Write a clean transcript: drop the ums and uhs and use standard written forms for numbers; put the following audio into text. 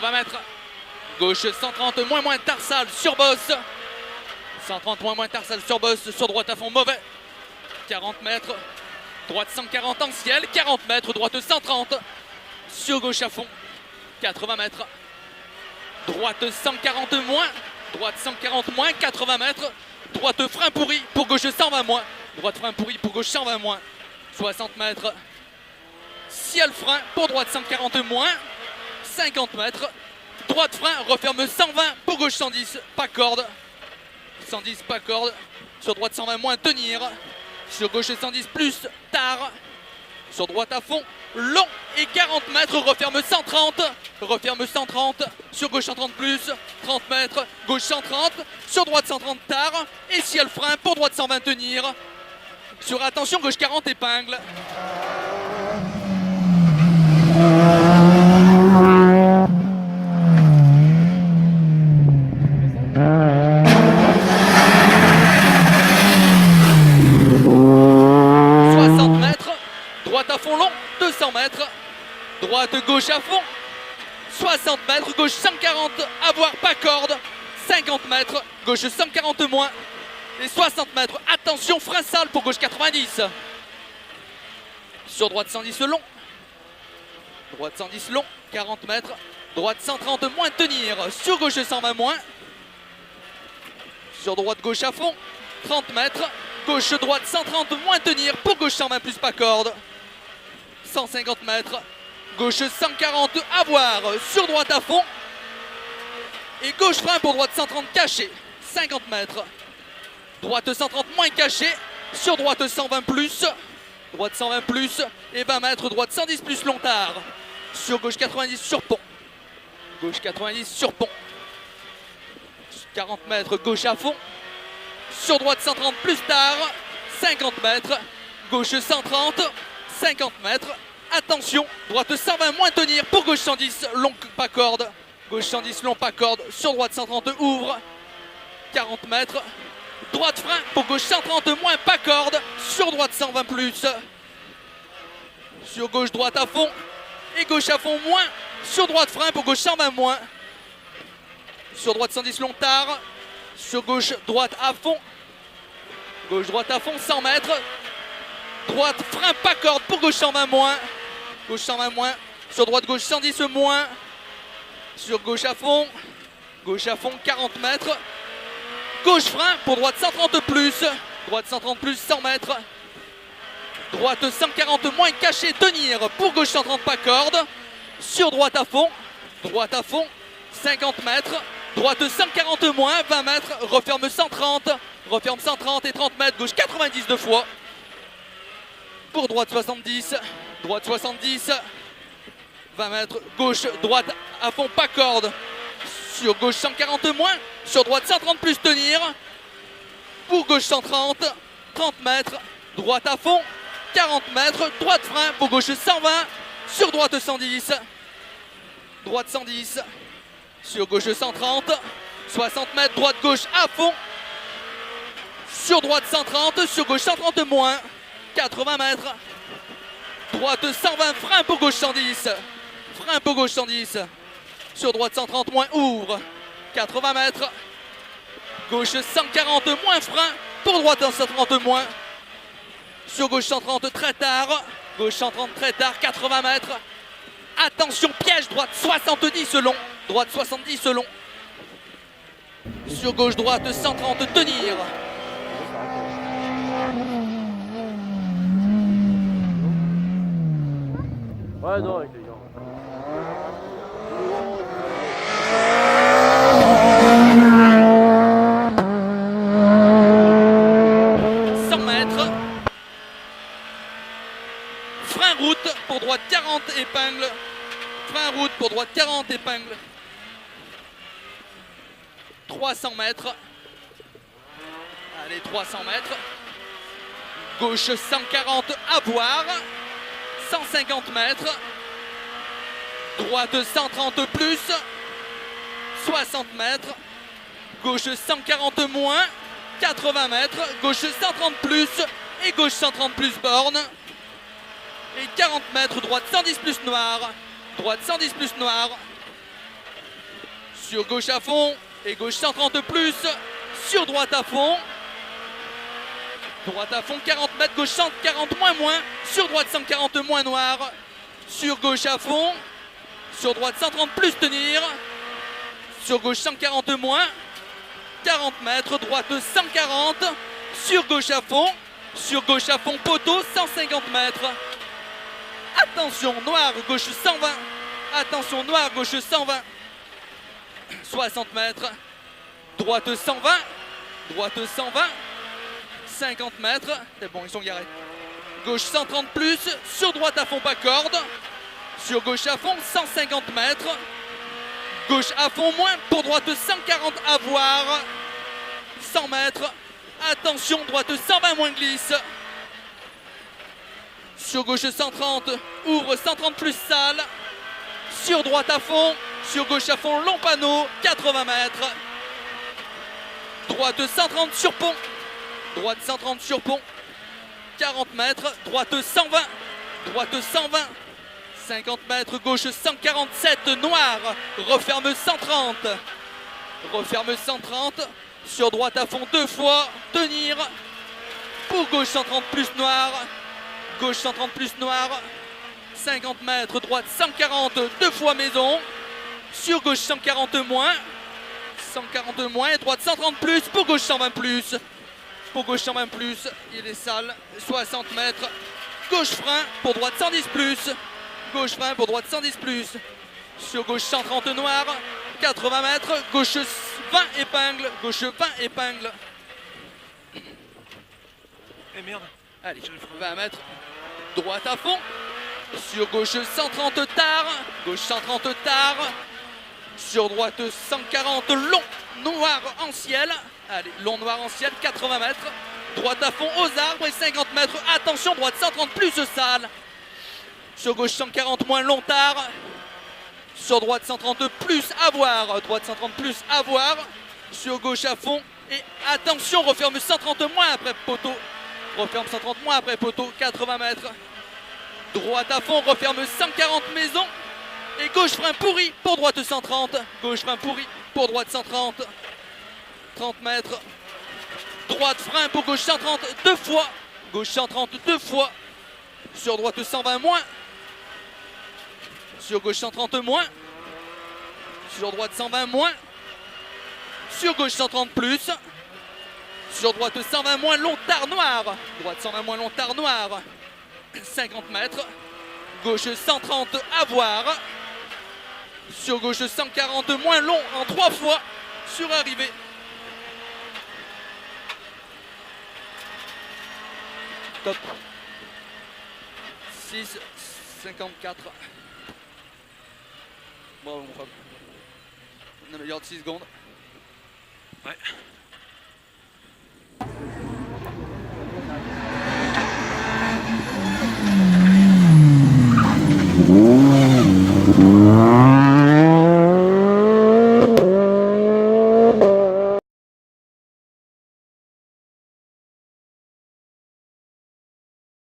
80 mètres. Gauche 130, moins tarsal sur bosse. 130, moins tarsal sur bosse. Sur droite à fond, mauvais. 40 mètres. Droite 140 en ciel. 40 mètres. Droite 130. Sur gauche à fond. 80 mètres. Droite 140 moins. Droite 140 moins. 80 mètres. Droite frein pourri pour gauche 120 moins. Droite frein pourri pour gauche 120 moins. 60 mètres. Ciel frein pour droite 140 moins. 50 mètres. Droite frein, referme 120 pour gauche 110, pas corde. 110, pas corde. Sur droite 120 moins, tenir. Sur gauche 110 plus, tard. Sur droite à fond, long et 40 mètres, referme 130. Referme 130. Sur gauche 130 plus, 30 mètres. Gauche 130. Sur droite 130, tard. Et ciel frein pour droite 120, tenir. Sur attention, gauche 40, épingle. Droite à fond long, 200 mètres. Droite gauche à fond, 60 mètres. Gauche 140, à voir, pas corde. 50 mètres, gauche 140 moins. Et 60 mètres, attention, frein sale pour gauche 90. Sur droite 110 long. Droite 110 long, 40 mètres. Droite 130 moins, tenir. Sur gauche 120 moins. Sur droite gauche à fond, 30 mètres. Gauche droite 130 moins, tenir. Pour gauche 120 plus, pas corde. 150 mètres. Gauche 140 à voir. Sur droite à fond. Et gauche frein pour droite 130 caché. 50 mètres. Droite 130 moins caché. Sur droite 120 plus. Droite 120 plus. Et 20 mètres. Droite 110 plus long tard. Sur gauche 90 sur pont. Gauche 90 sur pont. 40 mètres. Gauche à fond. Sur droite 130 plus tard. 50 mètres. Gauche 130. 50 mètres. Attention, droite 120 moins, tenir pour gauche 110 long, pas corde. Gauche 110 long, pas corde. Sur droite 130 ouvre. 40 mètres. Droite frein pour gauche 130 moins, pas corde. Sur droite 120 plus. Sur gauche droite à fond. Et gauche à fond moins. Sur droite frein pour gauche 120 moins. Sur droite 110 long tard. Sur gauche droite à fond. Gauche droite à fond, 100 mètres. Droite, frein, pas corde pour gauche 120 moins. Gauche 120 moins. Sur droite, gauche 110 moins. Sur gauche à fond. Gauche à fond, 40 mètres. Gauche frein pour droite 130 plus. Droite 130 plus, 100 mètres. Droite 140 moins, caché, tenir. Pour gauche 130, pas corde. Sur droite à fond. Droite à fond, 50 mètres. Droite 140 moins, 20 mètres. Referme 130. Referme 130 et 30 mètres. Gauche 90 deux fois. Pour droite 70, droite 70, 20 mètres, gauche, droite à fond, pas corde. Sur gauche 140 moins, sur droite 130 plus, tenir. Pour gauche 130, 30 mètres, droite à fond, 40 mètres, droite frein, pour gauche 120, sur droite 110, droite 110, sur gauche 130, 60 mètres, droite gauche à fond, sur droite 130, sur gauche 130 moins. 80 mètres. Droite 120, frein pour gauche 110. Frein pour gauche 110. Sur droite 130 moins, ouvre. 80 mètres. Gauche 140 moins, frein. Pour droite 130 moins. Sur gauche 130 très tard. Gauche 130 très tard, 80 mètres. Attention, piège, droite 70 long. Droite 70 long. Sur gauche droite 130, tenir. Ouais, non, avec les gars. Frein route pour droite 40 épingle. Frein route pour droite 40 épingle. 300 mètres. Allez, 300 mètres. Gauche 140 à voir. 150 mètres. Droite 130 plus. 60 mètres. Gauche 140 moins. 80 mètres. Gauche 130 plus. Et gauche 130 plus borne. Et 40 mètres. Droite 110 plus noir. Droite 110 plus noir. Sur gauche à fond et gauche 130 plus. Sur droite à fond. Droite à fond 40 mètres, gauche 140 moins. Sur droite 140 moins noir. Sur gauche à fond. Sur droite 130 plus tenir. Sur gauche 140 moins. 40 mètres, droite 140. Sur gauche à fond. Sur gauche à fond poteau 150 mètres. Attention, noir, gauche 120. Attention, noir, gauche 120. 60 mètres. Droite 120. Droite 120. 50 mètres. C'est bon, ils sont garés. Gauche 130 plus. Sur droite à fond pas corde. Sur gauche à fond 150 mètres. Gauche à fond moins. Pour droite 140 à voir. 100 mètres. Attention, droite 120 moins glisse. Sur gauche 130. Ouvre 130 plus salle. Sur droite à fond. Sur gauche à fond long panneau. 80 mètres. Droite 130 sur pont. Droite 130 sur pont. 40 mètres. Droite 120. Droite 120. 50 mètres. Gauche 147. Noir. Referme 130. Referme 130. Sur droite à fond 2 fois. Tenir. Pour gauche 130 plus noir. Gauche 130 plus noir. 50 mètres. Droite 140. 2 fois maison. Sur gauche 140 moins. 140 moins. Et droite 130 plus. Pour gauche 120 plus. Pour gauche 120 plus. Il est sale. 60 mètres. Gauche frein. Pour droite 110 plus. Gauche frein. Pour droite 110 plus. Sur gauche 130 noir. 80 mètres. Gauche 20 épingle. Gauche 20 épingle. Eh merde. Allez, 20 mètres. Droite à fond. Sur gauche 130 tard. Gauche 130 tard. Sur droite 140 long noir en ciel. Allez, long noir en ciel, 80 mètres. Droite à fond aux arbres et 50 mètres. Attention, droite 130 plus sale. Sur gauche 140 moins long tard. Sur droite 130 plus à voir. Droite 130 plus à voir. Sur gauche à fond. Et attention, referme 130 moins après poteau. Referme 130 moins après poteau, 80 mètres. Droite à fond, referme 140 maison. Et gauche frein pourri pour droite 130. Gauche frein pourri pour droite 130. 30 mètres. Droite frein pour gauche 130 2 fois. Gauche 130 2 fois. Sur droite 120 moins. Sur gauche 130 moins. Sur droite 120 moins. Sur gauche 130 plus. Sur droite 120 moins long tard noir. Droite 120 moins long tard noir. 50 mètres. Gauche 130 à voir. Sur gauche 140 moins long en 3 fois. Sur arrivée. Top. 6, 54. Bravo mon frère. On améliore de 6 secondes. Ouais.